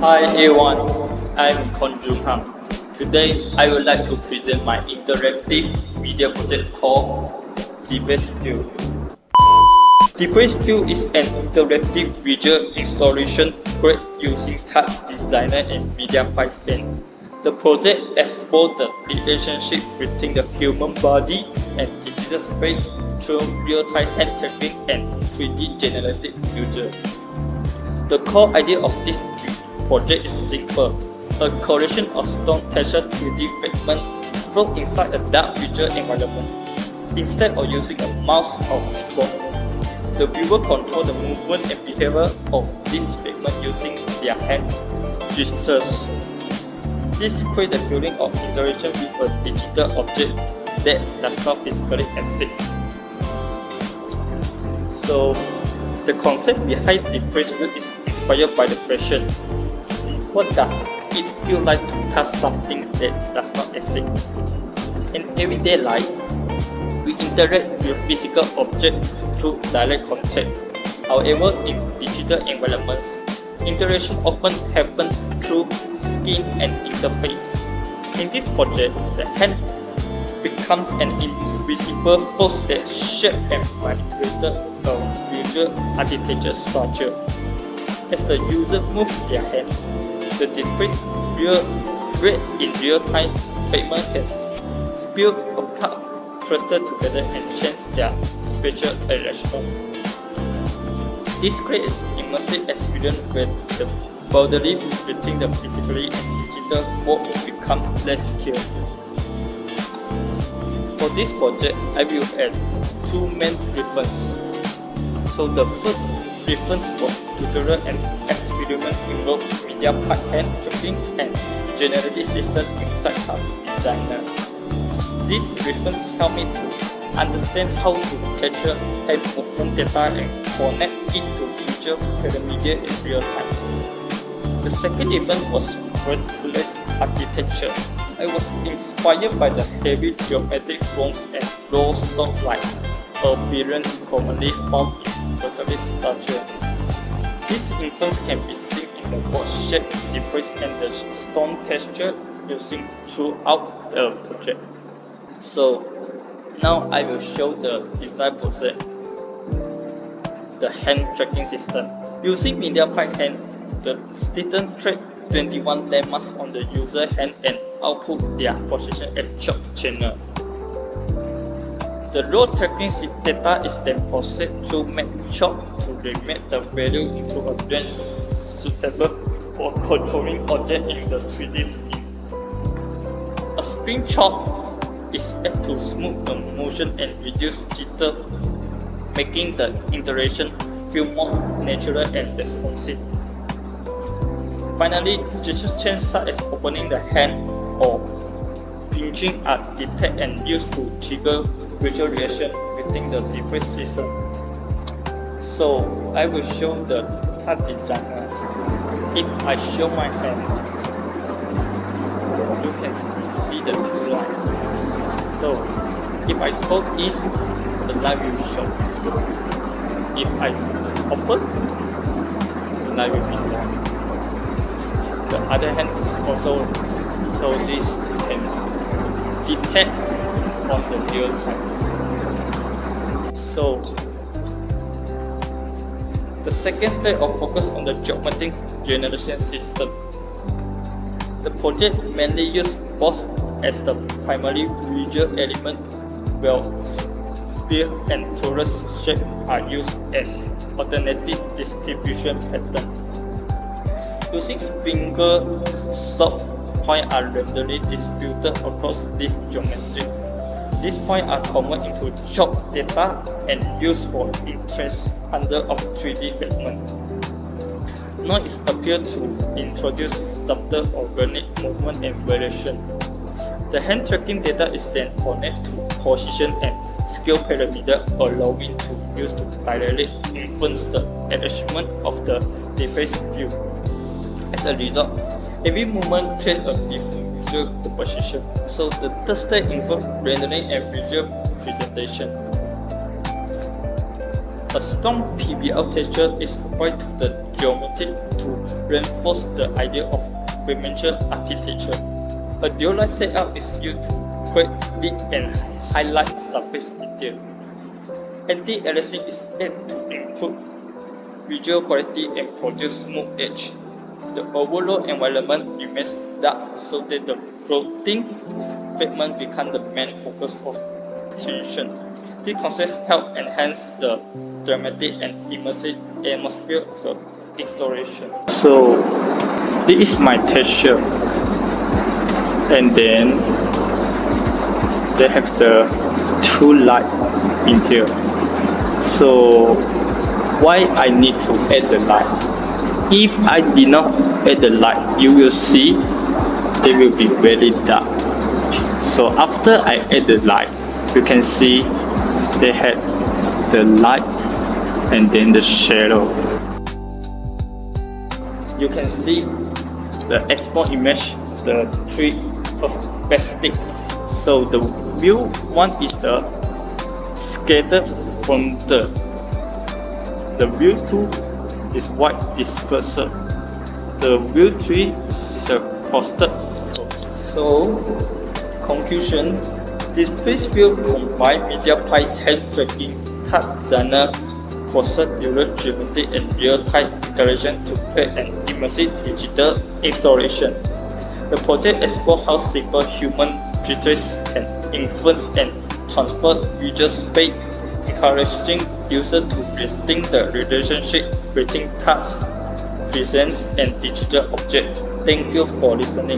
Hi everyone, I'm Kon Jung Hang. Today I would like to present my interactive media project called Device View. Device View is an interactive visual installation created using Touch Designer and MediaPipe Hand. The project explores the relationship between the human body and digital space through real-time hand tracking and 3D generative user. The core idea of this project is simple: a collection of stone texture 3D fragments float inside a dark visual environment. Instead of using a mouse or keyboard, the viewer controls the movement and behavior of this fragment using their hand gestures. This creates a feeling of interaction with a digital object that does not physically exist. So, the concept behind the Device View is inspired by the question: what does it feel like to touch something that does not exist? In everyday life, we interact with physical objects through direct contact. However, in digital environments, interaction often happens through skin and interface. In this project, the hand becomes an invisible force that shapes and manipulates a visual architecture structure. As the user moves their hand, the display read in real time. Fragments can spill apart, cluster together, and change their spatial arrangement. This creates immersive experience where the boundary between the physical and digital world become less clear. For this project, I will add two main references. So the first reference was tutorial and experiment involved MediaPipe hand tracking and generative system inside Touch Designer. This reference helped me to understand how to capture hand movement data and connect it to visual parameter in real time. The second event was Vertex architecture. I was inspired by the heavy geometric forms and raw stone like appearance commonly found in Vertex structure. This influence can be seen in the board shape, difference, and the stone texture using throughout the project. So now I will show the design process. The hand tracking system. Using MediaPipe Hand, the system tracks 21 landmarks on the user hand and output their position as chalk channel. The raw tracking data is then processed through MedChalk to remake the value into a range suitable for controlling objects in the 3D scheme. A spin chalk is added to smooth the motion and reduce jitter, making the interaction feel more natural and responsive. Finally, gesture changes such as opening the hand or pinching are detected and used to trigger visual reaction within the device system. So I will show the Touch Designer. If I show my hand, you can see the two lines. So if I hold this, the line will show. If I open, the line will be long. The other hand is also, so this can detect on the real time. So the second step of focus on the geometric generation system. The project mainly uses box as the primary visual element, while sphere and torus shape are used as alternative distribution pattern. Using single soft points are randomly distributed across this geometry. These points are converted into chalk data and used for interest under of 3D fragment. Noise appears to introduce subtle organic movement and variation. The hand tracking data is then connected to position and scale parameter, allowing to use to directly influence the arrangement of the device view. As a result, every movement creates a different visual composition. So the third step involves rendering and visual presentation. A strong PBR texture is applied to the geometry to reinforce the idea of dimensional architecture. A dual line setup is used to create deep and highlight surface detail. Anti-aliasing is aimed to improve visual quality and produce smooth edge. The overall environment remains dark so that the floating fragment becomes the main focus of attention. These concepts help enhance the dramatic and immersive atmosphere of the installation. So, this is my texture, and then they have the two light in here. So, why I need to add the light? If I did not add the light, you will see they will be very dark. So after I add the light, you can see they had the light and then the shadow. You can see the export image, the three perspective. So the view 1 is the scattered from the view 2 is white dispersed. The view 3 is a clustered. So, conclusion, this place view combine MediaPipe hand tracking, touch designer, procedural geometry, and real-time interaction to create an immersive digital installation. The project explores how simple human gestures can influence and transfer visual space, encouraging users to rethink the relationship between touch, presence, and digital objects. Thank you for listening.